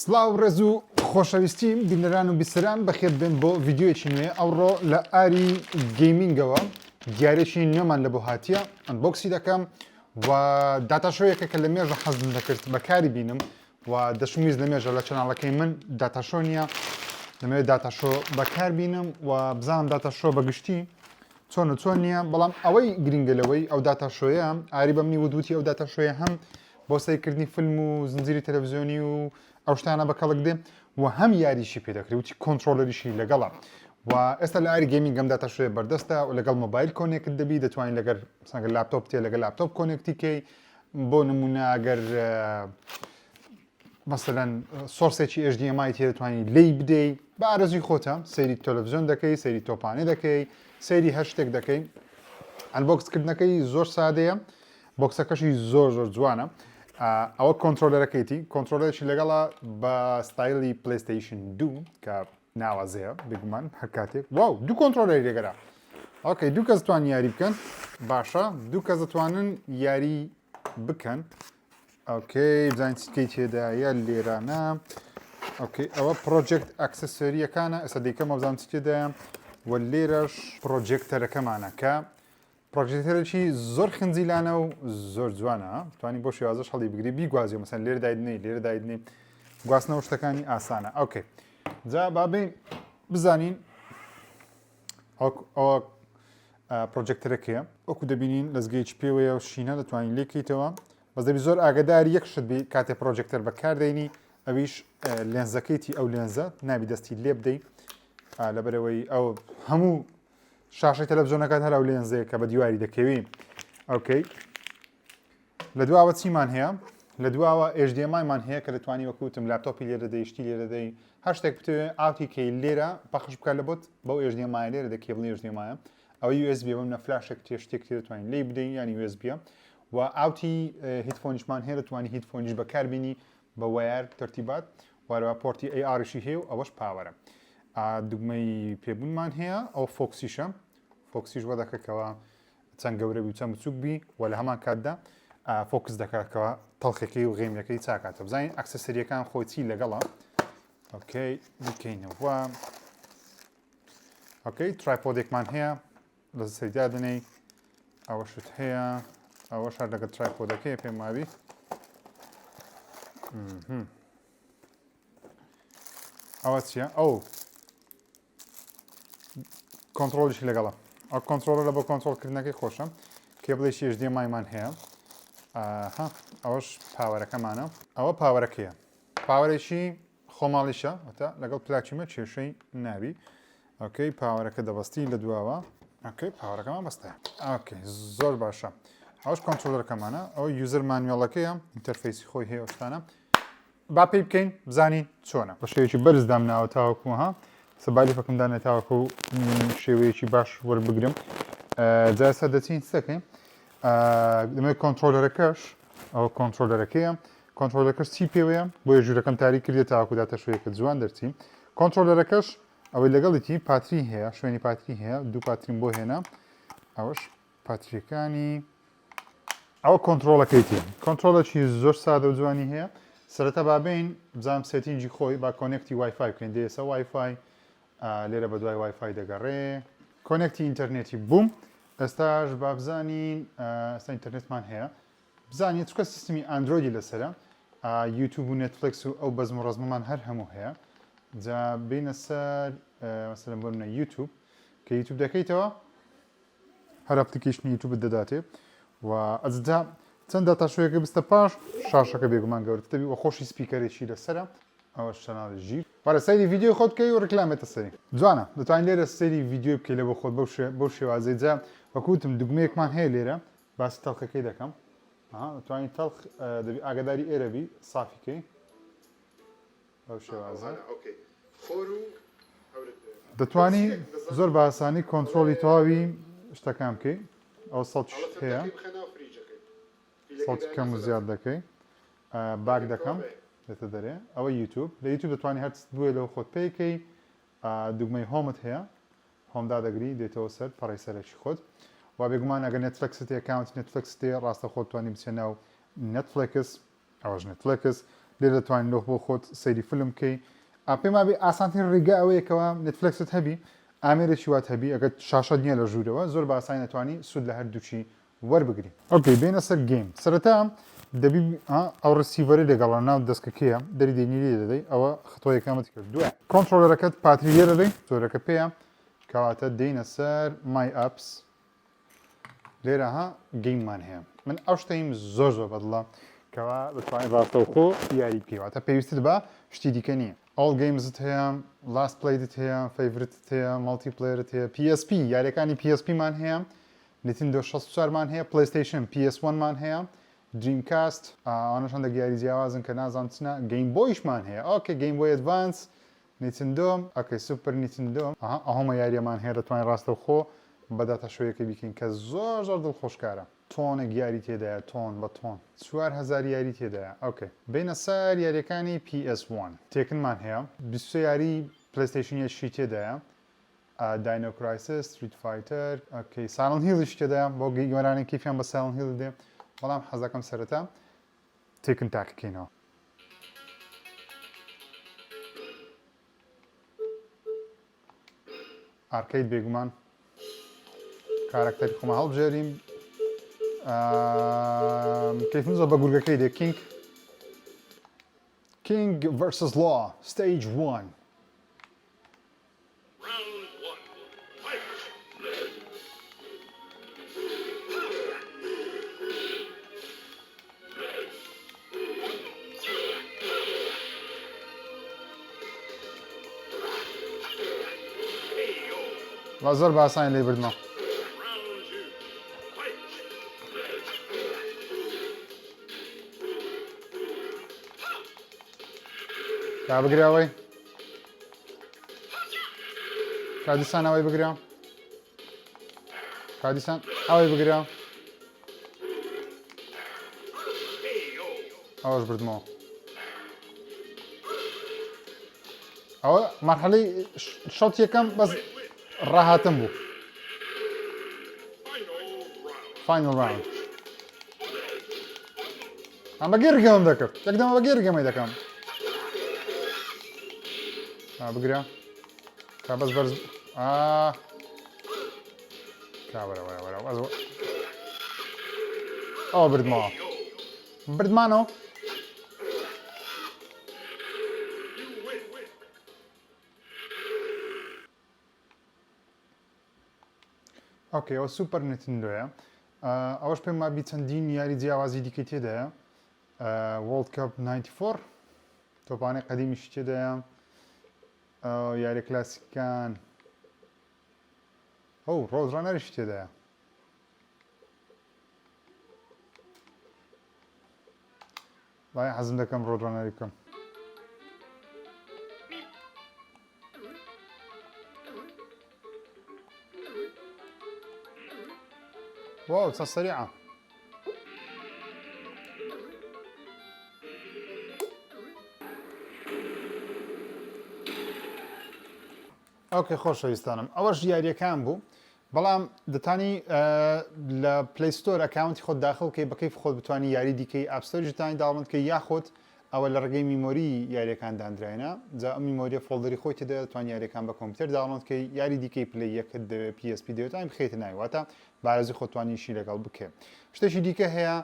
سڵاو ڕێز و خۆشەویستیم بینەران و بیسەران بەخێر بێن بۆ ڤیددیۆیەکی نوێ ئەوڕۆ لە ئاری گەیمینگەوە دیارێکی نوێمان لە بۆ هاتیە ئەنبۆکسی دەکەم و داتاشۆیەکە کە لە مێژە حەزم دەکرد بەکاری بینم و دەشمیز لە مێژە لە چەناڵەکەی من داتاشۆ نییە لەمەوێت داتاشۆ بەکار بینم و بزانم داتاشۆ بەگشتی چۆن و چۆن نییە بەڵام ئەوەی گرنگەلەوەی ئەو داتاشۆیە ئاری بەمنی ودوتی ئەو داتاشۆیە هەم بۆ سەیرکردنی فیلم و زنجیری تەلەڤیزیۆنی و ئەو شتانە بەکەڵک دێ و هەم یاریشی پێدەکری وتی کۆنتڕۆلەریشی لەگەڵە و ئێستا لە ئاری گەیمینگەم داتاشۆیە بەردەستە و لەگەڵ مۆبایل کۆنێکت دەبی دەتوانین لەگەر سەنگە لاپتۆپ تێ لەگەڵ لاپتۆپ کۆنێکتیکەی بۆ نمونە ئەگەر مەسەلەن سۆرسێکی HDMI تێ دەتوانین لی بدەی بە ئارەزوی خۆتە سەیری تەلەڤیزیۆن دەکەی سەیری تۆپانێ دەکەی سەیری هەر شتێک دەکەی ئەنبۆکسکردنەکەی زۆر سادەیە بۆکسەکەشی زۆر زۆر جوانە ئەوە کۆنتڕۆلەرەکەیتی کۆنتڕۆلەرێکی لەگەڵا بە ستایلی پلەیستەیشن 2 کە ناوازەیە بگومان هەر کاتێک واو دوو کۆنتڕۆلەری لێگەرا ئۆکەی دوو کەس توان یاری بکەن باشە دوو کەس دەتوانن یاری بکەن ئۆکەی بزانین چیتکەی تێدایە لێرانە ئۆکەی ئەوە پرۆجێکت ئەکسسۆریەکانە ئێستا دیکەمە بزانم چی تێدایە و لێرەش پرۆجێکتەرەکەمانە کە پرۆژێکتەرێکی زۆر خنجیلانە و زۆر جوانە توانی بۆ شێوازەش هەڵی بگری بیگوازی مەسەن لێرە دایدنەی لێرە دایدنەی گواستنەوە شتەکانی ئاسانە ئۆکەی جا بابێ بزانین ئەوە پرۆجێکتەرەکەیە وەکو دەبینین لەزگەیەکی پێوەیە و شینە دەتوانین لێکەیتەوە بەس دەبی زۆر ئاگداری یەک شت بی کاتێ پرۆجێکتەر بەکاردێنی ئەویش لێنزەکەیتی ئەو لێنزە نابی دەستی لێ بدەیت لەبەرەوەی ئەو هەموو شاشەی تەلەڤیزیۆنەکان هەر ئەو لێنزەیە کە بە دیواری دەکەوی ئۆکەی لە دواوە چیمان هەیە لە دواوە HDMI مان هەیە کە دەتوانی وەکوتم لاپتۆپی لێرە دەیشتی لێرە دەی هەر شتێک بتوێت ئاوتی کەی لێرە پەخش بکات لە بۆت بەو HDMI لێرە دە کێبڵی HDMI ئەو USB بەم نە فلاشێک شتێک دەتوانین لێ بدەین ینی USB و ئاوتی هیدفۆنیشمان هەیە دەتوانی هیدفۆنیش بەکاربینی بە وایار تەرتیبات وارەوە پۆرتی ARشی هەیە و ئەوەش پاوەرە دوگمەی پێبوونمان هەیە ئەو فۆکسیشە فۆکسیش وە دەکەکەوە چەند گەورەبی و چەند بچووک بی و لە هەمان کاتدا فۆکس دەکاتەوە تەڵخەکەی و غێمیەکەی چاکاتە بزانین ئەکسسەریەکان خۆچی لەگەڵە ئۆکەی بکەینەوە ئۆکەی ترایپۆدێکمان هەیە لە سەریدا دنەی ئەوەشت هەیە ئەوە شار لەگەڵ ترایپۆدەکەی پێم ماوی ئەوە چییە ئەو کۆنتڕۆلیشی لەگەڵە ئەو کۆنتڕۆلە لە بۆ کۆنتڕۆلکردنەکەی خۆشە کێبڵێکی HDMI-مان هەیە ئەوەش پاوەرەکەمانە ئەوە پاوەرەکەیە پاوەرێکی خۆماڵیشە لەگەڵ پلاچیمە کێشەی ناوی ئۆکەی پاوەرەکە دەبەستی لە دواوە ئۆکەی پاوەرەکەمان بەستەیە ئۆکەی زۆر باشە ئەوش کۆنتڕۆلەرەکەمانە ئەو یوزەر مانیۆڵەکەیە ئینتەرفەیسی خۆی هەیە شتانە با پێی بکەین بزانین چۆنە بە شێوەیەکی بەرزدام ناوە تاوەکوها سەبالی فەکەمدانێت تاوەکو شێوەیەکی باش وەربگرم جاسە دەچین سەکەین دەمەوێت کۆنتڕۆلەرەکەش ئەوە کۆنتڕۆلەرەکەیە کۆنتڕۆلەکەش چی پێوەیە بۆ ژوورەکەم تاری کردێت تاوەکو داتاشۆیەکە جوان دەرچین کۆنتڕۆلەرەکەش ئەوەی لەگەڵیتی پاتری هەیە شوێنی پاتری هەیە دوو پاترین بۆ هێنا ئەوەش پاتریەکانی ئەوە کۆنتڕۆلەکەیتی کۆنتڕۆلەکی زۆر سادە و جوانی هەیە سەرەتا بابین بزانم سێتینجی خۆی با کۆنێکتی وایفای بکەین دێسە وایفای لێرە بە دوای وایفای دەگەڕێ کۆنێکتی ئینتەرنێتی بووم ئێستاش با بزانین ئێستا ئینتەرنێتمان هەیە بزانین چکە سیستمی ئەندرۆیدی لەسرە یوتیوب و نێتفلیکس و ئەو بەزم و ڕەزمەمان هەر هەموو هەیە جا بینە سەر مەسەلەن بۆ منە یوتیوب کە یوتیوب دەکەیتەوە هەر ئەپلیکیشنی یوتیوبت دەداتێ و ئەجدا چەند داتاشۆیەکە بستە پاش شاشەکە بێگومان گەورەتر دەبی و خۆشی سپیکەرێکی لەسرە ئەوە چەناڵی ژیر وارە سەیری ڤیدیۆی خۆت بکەی و ڕکلامێتە سەری جوانە دەتوانین لێرە سەیری ڤیدیۆی بکەی لە بۆ خۆت بەو شێوازەی جا وەکوتم دوگمەیەکمان هەیە لێرە باسی تەڵخەکەی دەکەم دەتوانین تەڵخ دەبی ئاگداری ئێرەبی سافیکەی بەو شێوازە دەتوانی زۆر بە ئاسانی کۆنتڕۆلی تەواوی شتەکان بکەی ئەو سەڵکی هەیە سەڵکی کەم و زیاد دەکەی باک دەکەم دێتە دەرێ ئەوە یوتیوب لە یوتیوب دەتوانانی هەر بووێ لەو خۆت پێیکەی دوگمەی هۆمت هەیە هۆمدا دەگری دێتەوە سەر پەڕی سەرێکی خۆت و بێگومان ئەگەر نێتفلیکست ئەکاونتی نێتفلیکس تێ ڕاستە خۆت توانی بچێ ناو نێتفلیکس ئەوەش نێتفلیکس لێرە دەتوانین لۆ بۆ خۆت سەیری فیلم بکەی پێم وابێ ئاسانترین ڕێگا ئەوەیەکەوە نتفلکست هەبی ئامێرێکی وات هەبی ئەگەر شاشە نییە لە ژوورەوە زۆر بە ئاسانی دەتوانی سوود لە هەردووچی وەربگری ئۆکەی بێنە سەر گەیم سەرەتا دەبی ئەو ڕسیڤەرە لەگەڵە ناو دەستکەکەیە دەری دێنی لێ دەدەی ئەوە خۆیەکەمت کرد دوێ کۆنتترۆلەرەکەت پاتری لێ دەدەی زۆرەکە پێیە کەواتە دێنە سەر مای ئەپس لێرە گەیممان هەیە من ئەو شتەیم زۆر بەدڵە کەوا دەتوانین ڕاستەوخۆ یاری بکەیواتە پێویستت بە شتی دیکە نییە ئەڵ گەیمزت هەیە لاست پلیدت هەیە فەیڤرتت هەیە مەڵتیپلەیرت هەیە PSP یاریەکانی PSP مان هەیە نتندۆ 64 مان هەیە پلیستیشن PS1 مان هەیە دریمکاست ئەوانەشان لە گیاری جیاوازن کە نازانم چنە گەیم بۆیشمان هەیە ئۆکێ گەیم بۆی ئەدڤانس نتندۆ ئۆکەی سوپەر نتندۆ ئەهەمە یاریەمان هەیە دەتوانین ڕاستەوخۆ بە داتاشۆیەکە بیکەین کە زۆر دڵخۆشکارە تۆنێک یاری تێدایە تۆن بە تۆن 4000 یاری تێدایە ئۆکەی بینە سەر یاریەکانی PS1 تێکنمان هەیە 20 یاری پلیستیشنیەشی تێدایە داینۆ کرایسس ستریت فایتەر ئۆکەی سایلەنت هیڵیش تێدایە بۆ گەیمەرانی کیفیان بە سایلەنت هیڵ دێ بەڵام حەزەکەم سەرەتا تێکن تاکەکەینەوە ئارکەیت بێگومان کارکتەری خۆمە هەڵبژێریم کەیفم زۆر بە گورگەکەی دێ King vs Law Stage 1 زۆر بە ئاسانی لێ بردمەوە کا بگراوەی کادیسان ئەوەی بگرا کادیسان ئەوەی بگرا ئەوەش بردمەوە ئەوە مەرحەلەی شەوت یەکەم بەس ڕاهاتم بوو فاینل راوند ئەم بەگێ ڕگەمەم دەکرد یەکدەمە بەگێ ڕگەمەی دەکەم بگرە کا بەس بەرز کاوەرەوەرە ئەوە بردمەوە بردمانەوە ئۆکێ ئەوە سوپەر نتندۆیە ئەوەش پێم وابی چەندین یاری جیاوازی دیکەی تێدایە وۆرلد کەپ 94 تۆپانەی قەدیمیش تێدایە یاری کلاسیکان ئەو ڕۆزڕانەرش تێدایە وای حەزم دەکەم ڕۆژڕانەری بکەم واو چەند سەریعە ئۆکێ خۆشەویستانم ئەوەش یاریەکان بوو بەڵام دەتانی لە پلەیستۆر ئەکاونتی خۆت داخل بکەی بەکەیف خۆت بتوانانی یاری دیکەی ئاپستۆریتانی داڵند کە یاخۆت ئەوە لە ڕێگەی میمۆری یاریەکان دانراینە جا ئەم میمۆریە فۆڵدەری خۆی تێدا دەتوانانی یاریەکان بە کۆمپیوتەر داڵند کەی یاری دیکەی پلەی یەکت دەوێت PSP دەوێتانی بخێتە ناواتە بارەزی خۆتوانیشی لەگەڵ بکێ شتێکی دیکە هەیە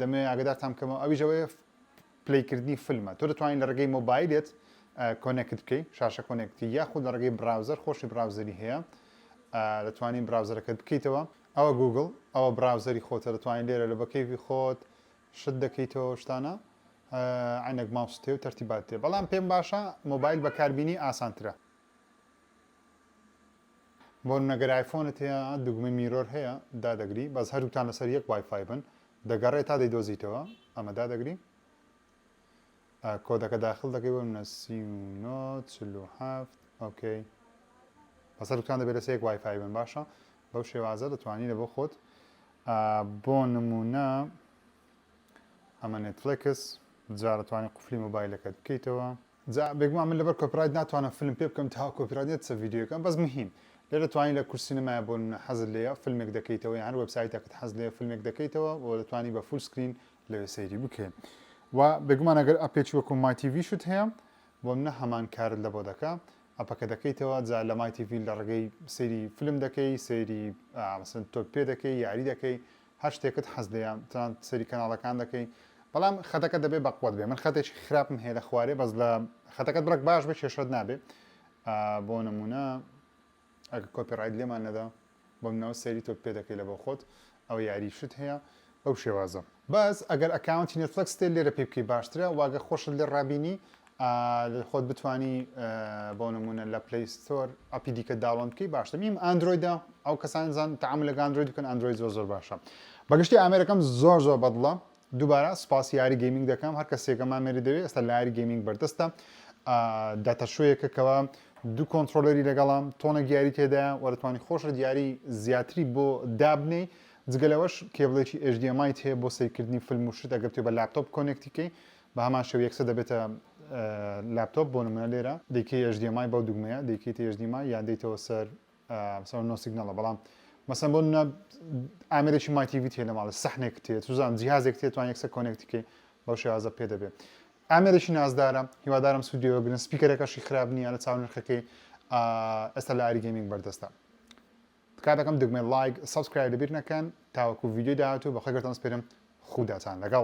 دەمێ ئاگدارتان بکەمەوە ئەویژەوەی پلەیکردنی فیلمە تۆ دەتوانین لە ڕێگەی مۆبایلێت کۆنێکت بکەی شاشە کۆنێکتی یاخود لە ڕێگەی براوزەر خۆشی براوزەری هەیە دەتوانین براوزەرەکەت بکەیتەوە ئەوە گوگل ئەوە براوزەری خۆتە دەتوانین لێرە لە بەکەیفی خۆت شت دەکەیتەوە شتانە عینەک ماوس تێ و تەرتیبات تێ بەڵام پێم باشە مۆبایل بەکاربیینی ئاسانترە بۆ نەگەر آیفۆنت هەیە دوگمە میرۆر هەیە دادەگری بەس هەردووتان لەسەر یەک وایفای بن دەگەڕێت تا دەیدۆزیتەوە ئەمە دادەگری کۆدەکە داخل دەکەی بۆ منە 3947 ئۆکەی بەسەر دوتان دەبێت لەسەر یەک وایفای بن باشە بەو شێوازە دەتوانین لە بۆ خۆت بۆ نمونە ئەمە نێتفلێکس جا دەتوانین قوفلی مۆبایلەکەت بکەیتەوە جا بێگومان من لەبەر کۆپیرایت ناتوانم فیلم پێ بکەم تا کۆپیرایت نێت چە ڤیدیۆکەم بەس مهم لێرە دەتوانین لە کورسینەمایە بۆ حەزت لێیە فیلمێک دەکەیتەوە یان وێبسایتێکت حەز لێ فیلمێک دەکەیتەوە بۆ دەتوانین بە فول سکرین لەوێ سەیری بکەین و بێگومان ئەگەر ئەپێکی وەکو مای تیڤی شت هەیە بۆ منە هەمان کارت لە بۆ دەکا ئەپەکە دەکەیتەوە جا لە مای تیڤی لە ڕێگەی سەیری فیلم دەکەی سەیری مەسەن تۆ پێ دەکەی یاری دەکەی هەر شتێکت حەز دەیە تەنانەت سەیری کەناڵەکان دەکەی بەڵام خەتەکە دەبێت بەقوت بێ من خەتێکی خراپم هەیە لە خوارێ بەس لە خەتەکەت بڕک باش بێ کێشەت نابێ بۆ نمونە ئەگە کۆپیڕایت لێمان نەدا بۆ منەوە سەیری تۆ پێ دەکەی لە بۆ خۆت ئەو یاری شت هەیە ئەو شێوازە باز ئەگەر ئەکاونتی نێتفلەکس تێ لێرە پێ بکەی باشترە واگە خۆشت لێ ڕابینی خۆت بتانی بۆ نمونە لە پلی ستۆر ئەپی دیکە داڵۆن بکەی باشتر میم ئەندرویدا ئەو کەسان زان تەعامل لەگە ئەندروید بکەن ئەندروید زۆر باشە بەگشتی ئامێرەکەم زۆر بەدڵە دووبارە سپاس یاری گەیمینگ دەکەم هەر کەسێکە مامێری دەوێت ئێستا لە یاری گەیمینگ بەردەستە داتاشۆیەکەکەوە دوو کۆنتترۆلەری لەگەڵام تۆنە گیاری تێدا وەرتوانی خۆشە دیاری زیاتری بۆ دابنەی جگەلەوەش کێبڵێکی HDMI هەیە بۆ سەیرکردنی فیلم و شت ئەگەر بە لاپتۆپ کۆنێکتیکەی بە هەمان شێو یەکسە دەبێتە لاپتۆپ بۆ نمونە لێرە دەیکەی HDMI بەو دوگمەیە دەیکەیت HDMI یان دەیتەوە سەر نۆ سیگنەڵە بەڵام مەسەن بۆ ئامێرێکی مای تیڤی هەیە لە ماڵە سەحنێک تێت سوزان جیهازێک تێتوان یەکسە کۆنێکتیکەی بەو شێوازە پێ دەبێت ئامێرێکی نازدارە هیوادارم سودیۆ بگرن سپیکەرەکەشی خراپ نییە لە چاو نرخەکەی ئێستا لە یاری گەیمینگ بەردەستە تکات دەکەم دگمەی لایک سابسکرایب لەبیر نەکەن تاوەکو ڤیدیۆ داهاتوو بەخۆی گەرتان سپێرم خوداتان لەگەڵ